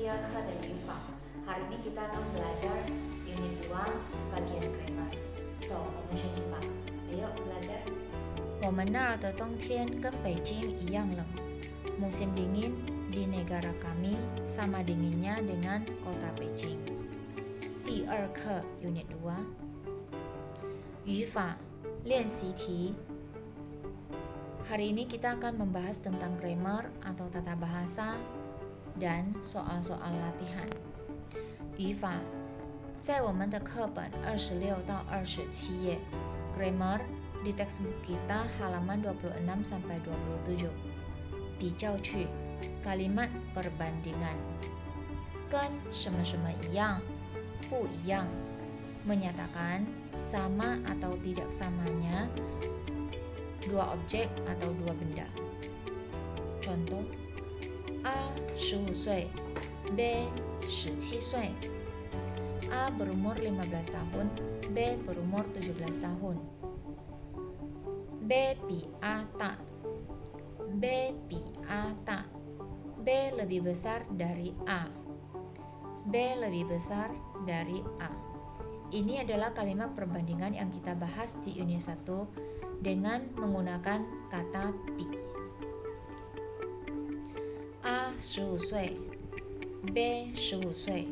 第二课的语法. Hari ini kita akan belajar unit 2 bagian grammar. So, 我们学习吧. Ayo belajar. 我们那儿的冬天跟北京一样冷. Musim dingin di negara kami sama dinginnya dengan kota Beijing. 第二课 unit 2语法练习题. Hari ini kita akan membahas tentang grammar atau tata bahasa dan soal-soal latihan. 语法在我们的课本26到27页 grammar di textbook kita halaman 26 sampai 27. 比较句 kalimat perbandingan. 跟什么什么一样不一样 menyatakan sama atau tidak samanya dua objek atau dua benda. Contoh A 15岁 B 17岁 A berumur 15 tahun B berumur 17 tahun. B 比 A 大 B 比 A 大 B lebih besar dari A B lebih besar dari A. Ini adalah kalimat perbandingan yang kita bahas di unit 1 dengan menggunakan kata pi. A 15岁 B 15岁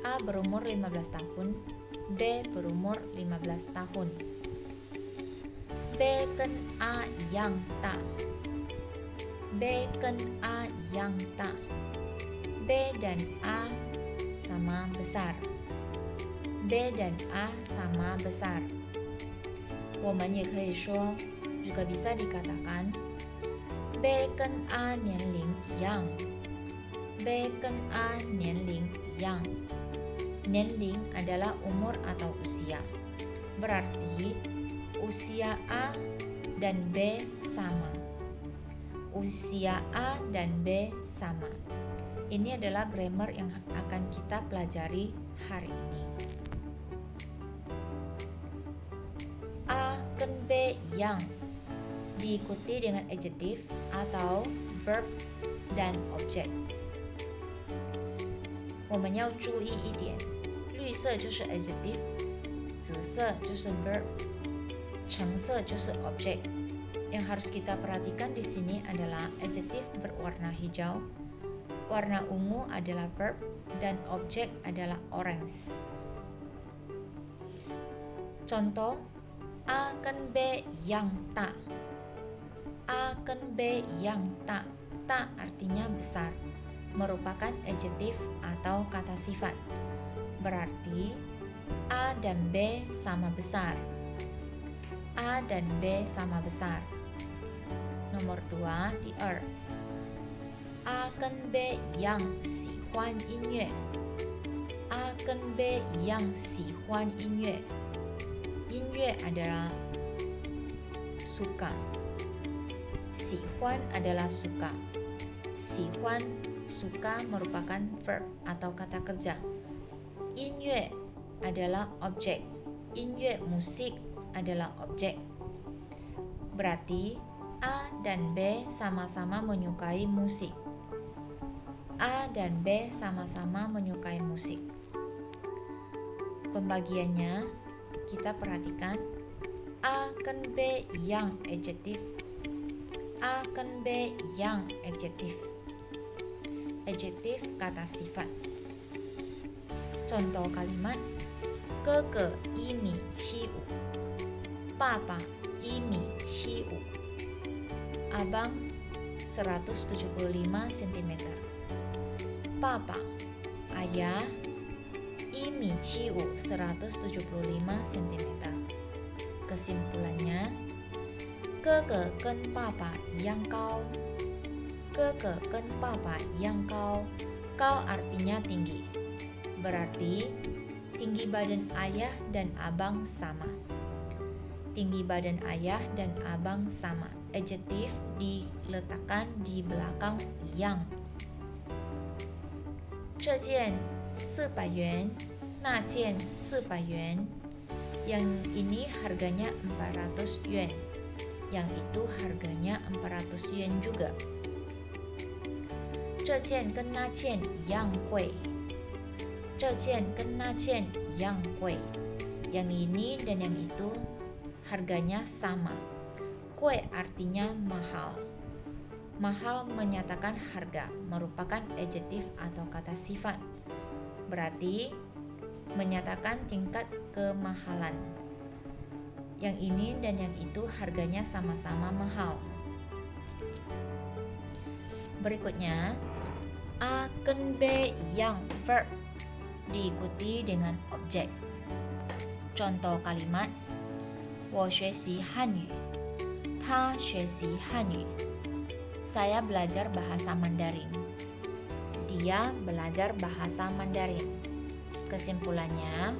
A berumur 15 tahun B berumur 15 tahun. B 跟 A 一样大 B 跟 A 一样大 B dan A sama besar B dan A sama besar. 我们也可以说 juga bisa dikatakan B 跟 A 年龄一样 B 跟 A 年龄一样. 年龄 adalah umur atau usia. Berarti usia A dan B sama. Usia A dan B sama. Ini adalah grammar yang akan kita pelajari hari ini. A 跟 B 一样 diikuti dengan adjective atau verb dan object. 我们要注意一点，绿色就是 adjective， 紫色就是 verb， 橙色就是 object. Yang harus kita perhatikan di sini adalah adjective berwarna hijau, warna ungu adalah verb, dan objek adalah orange. Contoh A 跟 B 一样大 A 跟 B 一样大 大 artinya besar, merupakan adjective atau kata sifat. Berarti A dan B sama besar. A dan B sama besar. Nomor 2, 第二 A 跟 B 一样喜欢音乐 A 跟 B 一样喜欢音乐 音乐 adalah suka. 喜欢 adalah suka. 喜欢 suka merupakan verb atau kata kerja. 音乐 adalah objek. 音乐 musik adalah objek. Berarti A dan B sama-sama menyukai musik. A dan B sama-sama menyukai musik. Pembagiannya kita perhatikan A 跟 B 一样 adjective A 跟 B 一样 adjective adjective kata sifat. Contoh kalimat 哥哥1.75米爸爸1.75米Abang 175 cm. Papa ayah 1.75 米 175 cm. Kesimpulannya 哥哥跟爸爸一样高哥哥跟爸爸一样高 高 artinya tinggi. Berarti tinggi badan ayah dan abang sama. Tinggi badan ayah dan abang sama. Adjective diletakkan di belakang yang. 这件400元 那件400元 Yang ini harganya 400 yuan. Yang itu harganya 400 yuan juga. 这件跟那件一样贵。这件跟那件一样贵。Yang ini dan yang itu harganya sama. Kue artinya mahal. Mahal menyatakan harga, merupakan adjektif atau kata sifat. Berarti menyatakan tingkat kemahalan. Yang ini dan yang itu harganya sama-sama mahal. Berikutnya, A跟 B 一样 verb diikuti dengan objek. Contoh kalimat, 我学习汉语，他学习汉语。Saya belajar bahasa Mandarin. Dia belajar bahasa Mandarin. Kesimpulannya,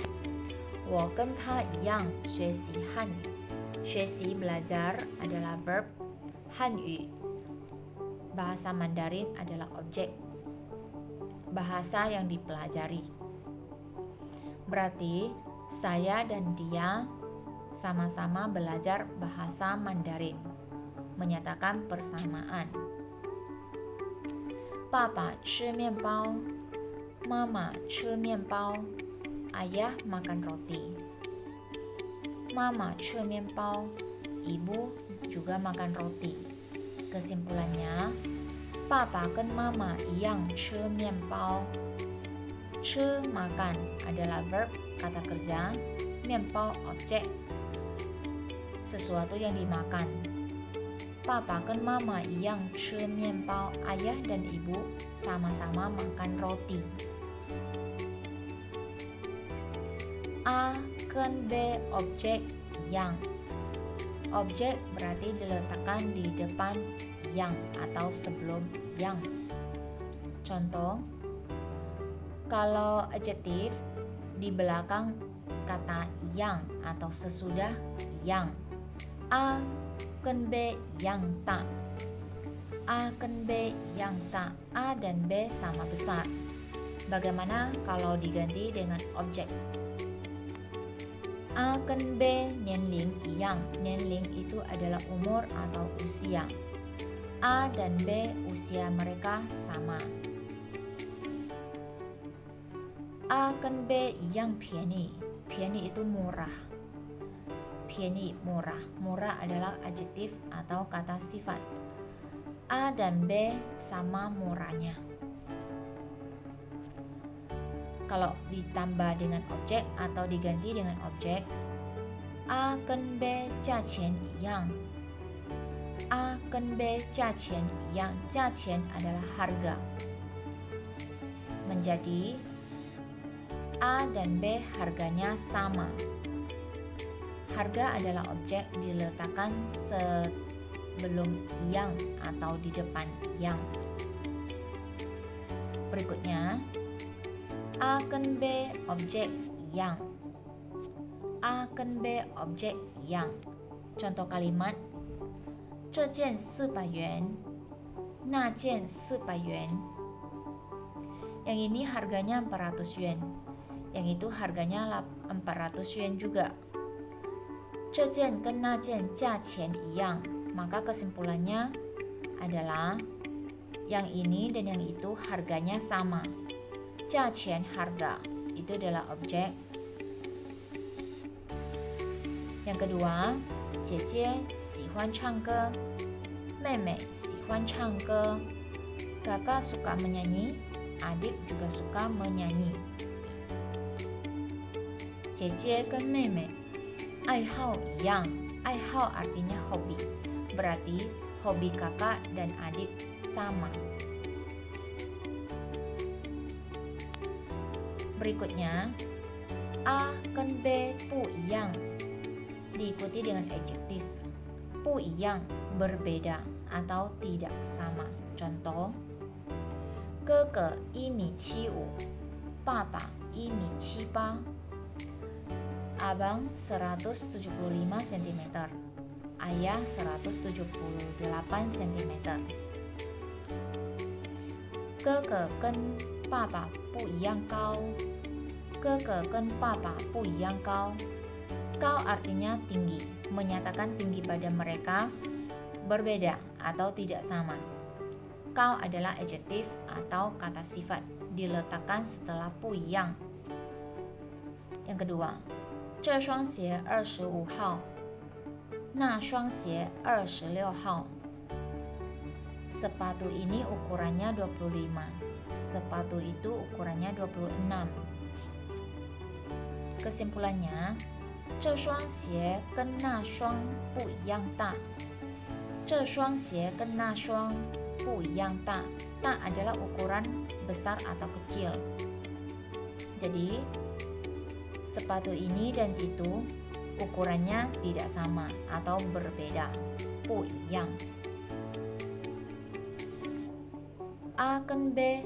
我跟他一样学习汉语。学习 belajar adalah verb, 汉语 bahasa Mandarin adalah objek, bahasa yang dipelajari. Berarti saya dan dia sama-sama belajar bahasa Mandarin, menyatakan persamaan. Papa 吃面包, Mama 吃面包, ayah makan roti. Mama 吃面包, ibu juga makan roti. Kesimpulannya, Papa 跟妈妈一样吃面包。吃 makan adalah verb, kata kerja, 面包 objek, sesuatu yang dimakan. Papa 跟妈妈一样吃面包。Ayah dan ibu sama-sama makan roti. A 跟 B objek yang. Objek berarti diletakkan di depan yang atau sebelum yang. Contoh, kalau adjektif di belakang kata yang atau sesudah yang. A 跟 B 一样大。A 跟 B 一样大。A dan B sama besar. Bagaimana kalau diganti dengan objek? A 跟 B 年龄一样。年龄 itu adalah umur atau usia. A dan B usia mereka sama. A 跟 B 一样便宜。便宜 itu murah. 便宜 murah. Murah adalah adjektif atau kata sifat. A dan B sama murahnya. Kalau ditambah dengan objek atau diganti dengan objek, A 跟 B 价钱一样。A 跟 B 价钱一样。价钱 adalah harga. Menjadi A dan B harganya sama. Harga adalah objek diletakkan sebelum yang atau di depan yang. Berikutnya, A 跟 B objek yang. A 跟 B objek yang. Contoh kalimat, 这件400元，那件400元。Yang ini harganya 400 yuan. Yang itu harganya 400 yuan juga. 这件跟那件价钱一样. Maka kesimpulannya adalah yang ini dan yang itu harganya sama. 价钱 harga, itu adalah objek. Yang kedua, 姐姐喜欢唱歌，妹妹喜欢唱歌。Kakak suka menyanyi, adik juga suka menyanyi. 姐姐跟妹妹爱好一样。爱好 artinya hobi. Berarti hobi kakak dan adik sama. Berikutnya, A 跟 B 不一样 diikuti dengan adjektif. 不一样 berbeda atau tidak sama. Contoh, 哥哥1.75 米，爸爸1.78 米。Abang 175 cm, ayah 178 cm. 哥哥跟爸爸不一样高。哥哥跟爸爸不一样高。高 artinya tinggi, menyatakan tinggi badan mereka berbeda atau tidak sama. Kau adalah adjektif atau kata sifat, diletakkan setelah 不一样. Yang kedua, 这双鞋25号，那双鞋26号. Sepatu ini ukurannya 25. Sepatu itu ukurannya 26. Kesimpulannya, 这双鞋跟那双不一样大. 这双鞋跟那双不一样大. Ta adalah ukuran besar atau kecil. Jadi, sepatu ini dan itu ukurannya tidak sama atau berbeda. 不一样. A跟 B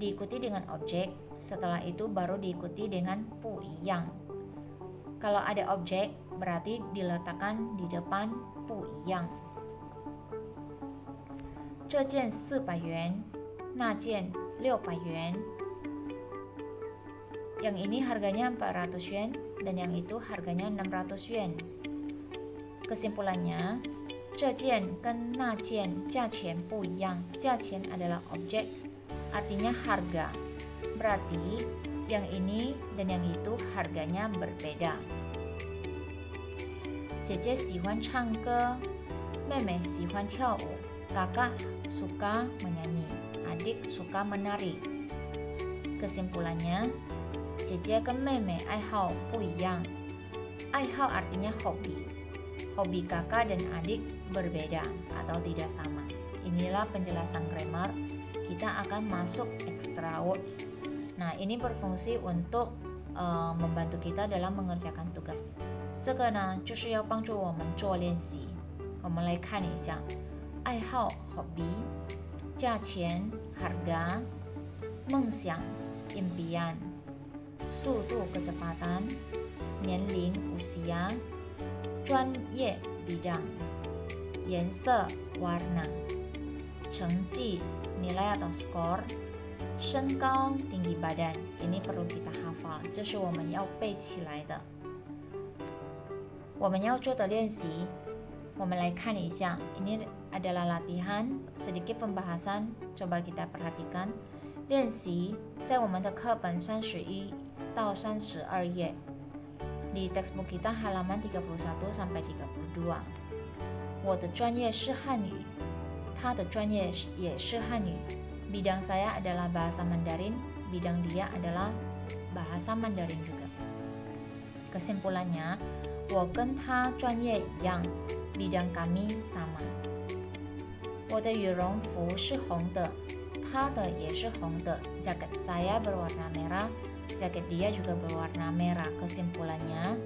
diikuti dengan objek, setelah itu baru diikuti dengan 不一样. Kalau ada objek, berarti diletakkan di depan 不一样. 这件400元，那件600元. Yang ini harganya 400 yuan dan yang itu harganya 600 yuan. Kesimpulannya, 这件跟那件价钱不一样. 价钱 adalah objek, artinya harga. Berarti yang ini dan yang itu harganya berbeda. 姐姐喜欢唱歌，妹妹喜欢跳舞. Kakak suka menyanyi, adik suka menari. Kesimpulannya, 姐姐跟妹妹爱好不一样. 爱好 artinya hobi. Hobi kakak dan adik berbeda atau tidak sama. Inilah penjelasan grammar. Kita akan masuk extra words. Nah, ini berfungsi untuk membantu kita dalam mengerjakan tugas. 这个呢，就是要帮助我们做练习。我们来看一下。爱好 hobi, 价钱 harga, 梦想 impian, 速度 kecepatan, 年龄 usia, 专业 bidang, 颜色 warna, 成绩 nilai atau skor, 身高 tinggi badan. Ini perlu kita hafal, 这是我们要背起来的。我们要做的练习，我们来看一下。Ini adalah latihan, sedikit pembahasan, coba kita perhatikan. 练习在我们的课本31到32页. Di textbook kita halaman 31 sampai 32. 我的专业是汉语，他的专业也是汉语. Bidang saya adalah bahasa Mandarin, bidang dia adalah bahasa Mandarin juga. Kesimpulannya, 我跟他专业一样, bidang kami sama. 我的羽绒服是红的，他的也是红的. Jaket saya berwarna merah, jaket dia juga berwarna merah. Kesimpulannya,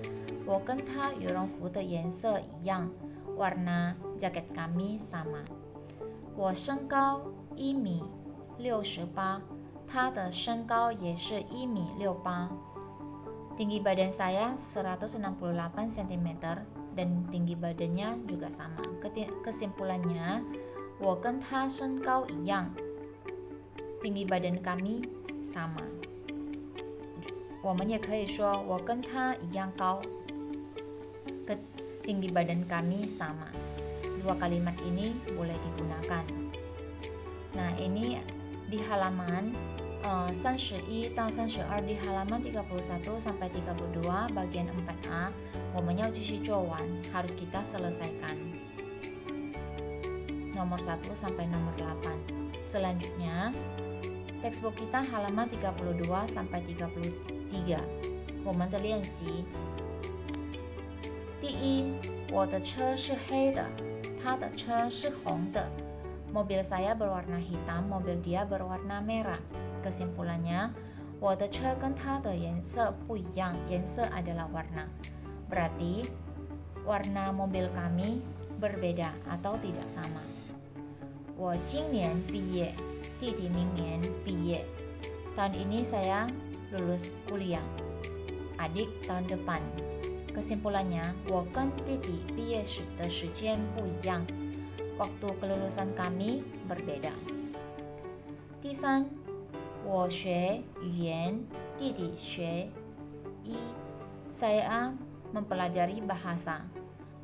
我跟他羽绒服的颜色一样, warna jaket kami sama. 我身高1米68, 他的身高也是1米68. Tinggi badan saya 168 cm dan tinggi badannya juga sama. Kesimpulannya, 我跟他身高一样, tinggi badan kami sama. 我们也可以说我跟他一样高, tinggi badan kami sama. Dua kalimat ini boleh digunakan. Nah, ini di halaman 31到32, di halaman 31 sampai 32 bagian 4A, 我们要继续做完, harus kita selesaikan. Nomor 1 sampai nomor 8. Selanjutnya, textbook kita halaman 32 sampai 33. 我们的练习。第一，我的车是黑的，他的车是红的. Mobil saya berwarna hitam, mobil dia berwarna merah. Kesimpulannya, 我的车跟他的颜色不一样. 颜色 adalah warna. Berarti, warna mobil kami berbeda atau tidak sama. 我今年毕业，弟弟明年毕业. Tahun ini saya lulus kuliah, adik tahun depan. Kesimpulannya, 我跟弟弟毕业时的时间不一样. Waktu kelulusan kami berbeda. 第三，我学语言，弟弟学医. Saya mempelajari bahasa,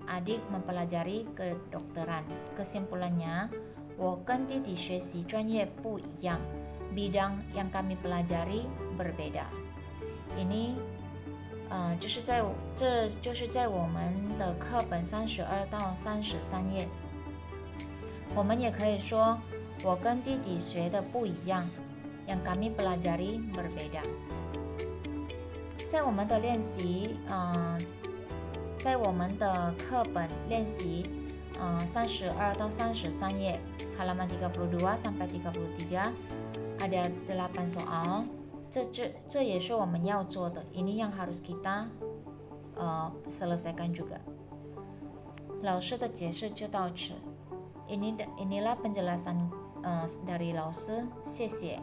adik mempelajari kedokteran. Kesimpulannya, 我跟弟弟学习专业不一样，bidang yang kami pelajari berbeda. Ini就是在我们的课本32到33页。我们也可以说我跟弟弟学的不一样，yang kami pelajari berbeda。在我们的练习，在我们的课本练习32到33页 halaman 32 sampai 33 ada 8 soal， 这也是我们要做的，ini yang harus kita selesaikan juga。老师的解释就到此，inilah penjelasan dari 老师，谢谢。